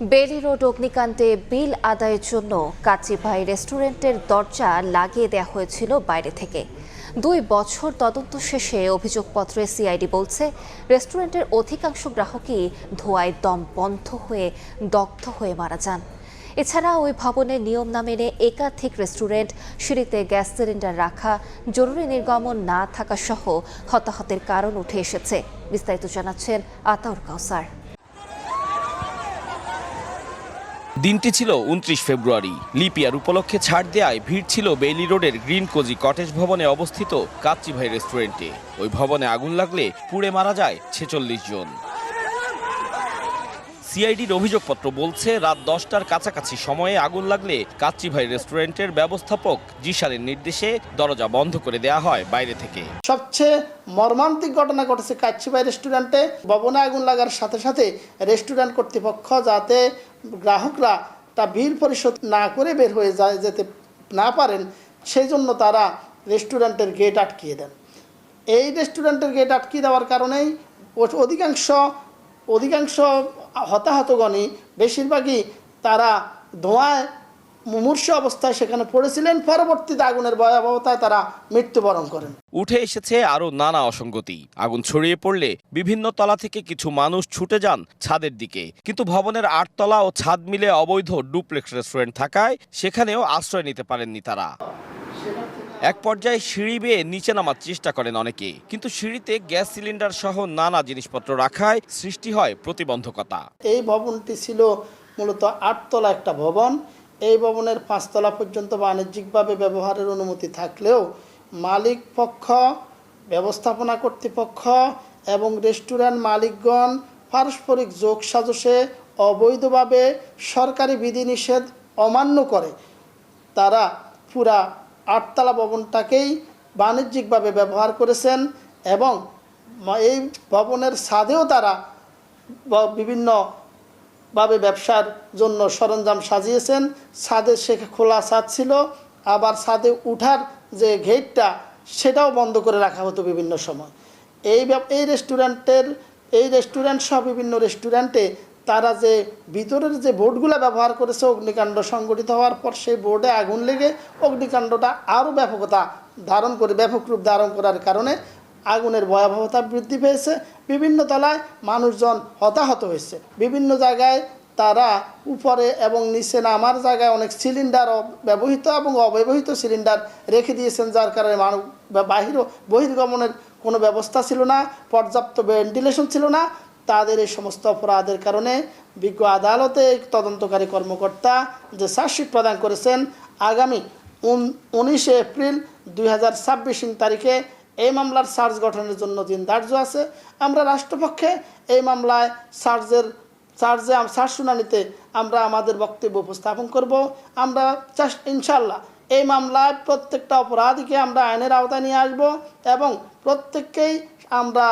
বেলি রোড অগ্নিকাণ্ডে বিল আদায়ের জন্য কাচিভাই রেস্টুরেন্টের দরজা লাগিয়ে দেওয়া হয়েছিল বাইরে থেকে। 2 বছর তদন্ত শেষে অভিযোগপত্রে সিআইডি বলছে রেস্টুরেন্টের অধিকাংশ গ্রাহকই ধোঁয়ায় দম বন্ধ হয়ে দগ্ধ হয়ে মারা যান। এছাড়া ওই ভবনের নিয়ম না মেনে একাধিক রেস্টুরেন্ট, সিঁড়িতে গ্যাস সিলিন্ডার রাখা, জরুরি নির্গমন না থাকা সহ হতাহতের কারণ উঠে এসেছে। বিস্তারিত জানাচ্ছেন আতাউর কাউসার। দিনটি ছিল 29 ফেব্রুয়ারি। লিপিয়ার উপলক্ষে ছাড় দেয়ায় ভিড় ছিল বেইলি রোডের গ্রিন কোজি কটেজ ভবনে অবস্থিত কাচ্চিভাই রেস্টুরেন্টে। ওই ভবনে আগুন লাগলে পুড়ে মারা যায় 46 জন। সিআইডির অভিযোগপত্র বলছে রাত 10টার কাছাকাছি সময়ে আগুন লাগলে কাচ্চিভাই রেস্টুরেন্টের ব্যবস্থাপক জিশানের নির্দেশে দরজা বন্ধ করে দেয়া হয় বাইরে থেকে। সবচেয়ে মর্মান্তিক ঘটনা ঘটেছে কাচ্চিভাই রেস্টুরেন্টে। ভবনে আগুন লাগার সাথে সাথে রেস্টুরেন্ট কর্তৃপক্ষ যাতে গ্রাহকরা তা বিল পরিশোধ না করে বের হয়ে যেতে না পারেন, সেই জন্য তারা রেস্টুরেন্টের গেট আটকিয়ে দেন। এই রেস্টুরেন্টের গেট আটকিয়ে দেওয়ার কারণেই অধিকাংশ হতাহতগণই বেশিরভাগই তারা ধোঁয়ায় মুমূর্ষ অবস্থায় সেখানে পড়েছিলেন। পরবর্তীতে আগুনের ভয়াবহতায় তারা মৃত্যুবরণ করেন। উঠে এসেছে আরও নানা অসঙ্গতি। আগুন ছড়িয়ে পড়লে বিভিন্ন তলা থেকে কিছু মানুষ ছুটে যান ছাদের দিকে, কিন্তু ভবনের 8 তলা ও ছাদ মিলে অবৈধ ডুপ্লেক্স রেস্টুরেন্ট থাকায় সেখানেও আশ্রয় নিতে পারেননি তারা। এক পর্যায়ে সিঁড়ি বেয়ে নিচে নামার চেষ্টা করেন অনেকে, কিন্তু সিঁড়িতে গ্যাস সিলিন্ডার সহ নানা জিনিসপত্র রাখায় সৃষ্টি হয় প্রতিবন্ধকতা। এই ভবনটি ছিল মূলত 8 তলা একটা ভবন। এই ভবনের 5 তলা পর্যন্ত বাণিজ্যিকভাবে ব্যবহারের অনুমতি থাকলেও মালিক পক্ষ, ব্যবস্থাপনা কর্তৃপক্ষ এবং রেস্টুরেন্ট মালিকগণ পারস্পরিক যোগসাজশে অবৈধভাবে সরকারি বিধিনিষেধ অমান্য করে তারা পুরা 8 তলা ভবনটাকেই বাণিজ্যিকভাবে ব্যবহার করেছেন এবং এই ভবনের ছাদেও তারা বিভিন্নভাবে ব্যবসার জন্য সরঞ্জাম সাজিয়েছেন। ছাদে সে খোলা ছাদ ছিল, আবার ছাদে উঠার যে গেটটা সেটাও বন্ধ করে রাখা হতো বিভিন্ন সময়। এই রেস্টুরেন্ট সহ বিভিন্ন রেস্টুরেন্টে তারা যে ভিতরের যে বোর্ডগুলো ব্যবহার করেছে অগ্নিকাণ্ড সংঘটিত হওয়ার পর সেই বোর্ডে আগুন লেগে অগ্নিকাণ্ডটা আরও ব্যাপক রূপ ধারণ করার কারণে আগুনের ভয়াবহতা বৃদ্ধি পেয়েছে। বিভিন্ন তলায় মানুষজন হতাহত হয়েছে। বিভিন্ন জায়গায় তারা উপরে এবং নিচে নামার জায়গায় অনেক সিলিন্ডার ব্যবহৃত এবং অব্যবহৃত সিলিন্ডার রেখে দিয়েছেন, যার কারণে বহির্গমনের কোনো ব্যবস্থা ছিল না, পর্যাপ্ত ভেন্টিলেশন ছিল না। তাদের এই সমস্ত অপরাধের কারণে বিজ্ঞ আদালতে তদন্তকারী কর্মকর্তা যে চার্জশিট প্রদান করেছেন, আগামী 19 এপ্রিল 2026 তারিখে এই মামলার চার্জ গঠনের জন্য দিন ধার্য আছে। আমরা রাষ্ট্রপক্ষে এই মামলায় চার্জ শুনানিতে আমরা আমাদের বক্তব্য উপস্থাপন করব। আমরা ইনশাল্লাহ এই মামলায় প্রত্যেকটা অপরাধীকে আমরা আইনের আওতায় নিয়ে আসব এবং প্রত্যেককেই আমরা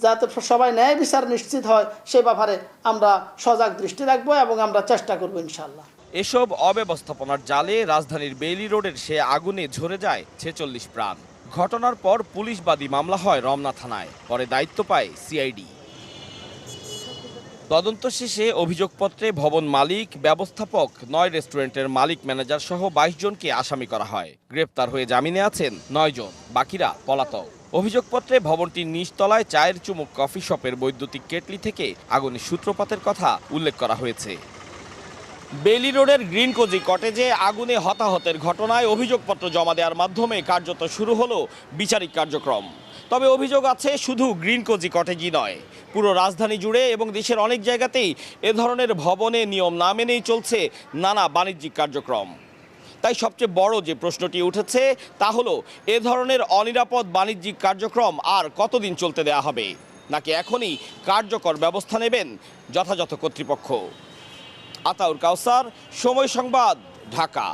যাতে সবাই ন্যায় বিচার নিশ্চিত হয় সে ব্যাপারে আমরা সজাগ দৃষ্টি রাখবো এবং আমরা চেষ্টা করব ইনশাল্লাহ। এসব অব্যবস্থাপনার জালে রাজধানীর বেইলি রোডের সে আগুনে ঝরে যায় 46 প্রাণ। ঘটনার পর পুলিশবাদী মামলা হয় রমনা থানায়, পরে দায়িত্ব পায় সিআইডি। তদন্ত শেষে অভিযোগপত্রে ভবন মালিক, ব্যবস্থাপক, 9 রেস্টুরেন্টের মালিক, ম্যানেজার সহ 22 জনকে আসামি করা হয়। গ্রেপ্তার হয়ে জামিনে আছেন 9 জন, বাকিরা পলাতক। অভিযোগপত্রে ভবনটির নিচতলায় চায়ের চুমুক কফি শপের বৈদ্যুতিক কেটলি থেকে আগুনের সূত্রপাতের কথা উল্লেখ করা হয়েছে। বেইলি রোডের গ্রিন কোজি কটেজে আগুনে হতাহতের ঘটনায় অভিযোগপত্র জমা দেওয়ার মাধ্যমে কার্যত শুরু হলো বিচারিক কার্যক্রম। তবে অভিযোগ আছে শুধু গ্রিন কোজি কটেজই নয়, পুরো রাজধানী জুড়ে এবং দেশের অনেক জায়গাতেই এ ধরনের ভবনে নিয়ম না মেনেই চলছে নানা বাণিজ্যিক কার্যক্রম। তাই সবচেয়ে বড় যে প্রশ্নটি উঠেছে তা হলো, এ ধরনের অনিরাপদ বাণিজ্যিক কার্যক্রম আর কতদিন চলতে দেয়া হবে, নাকি এখনই কার্যকর ব্যবস্থা নেবেন যথাযথ কর্তৃপক্ষ। আতাউর কাউসার, সময় সংবাদ, ঢাকা।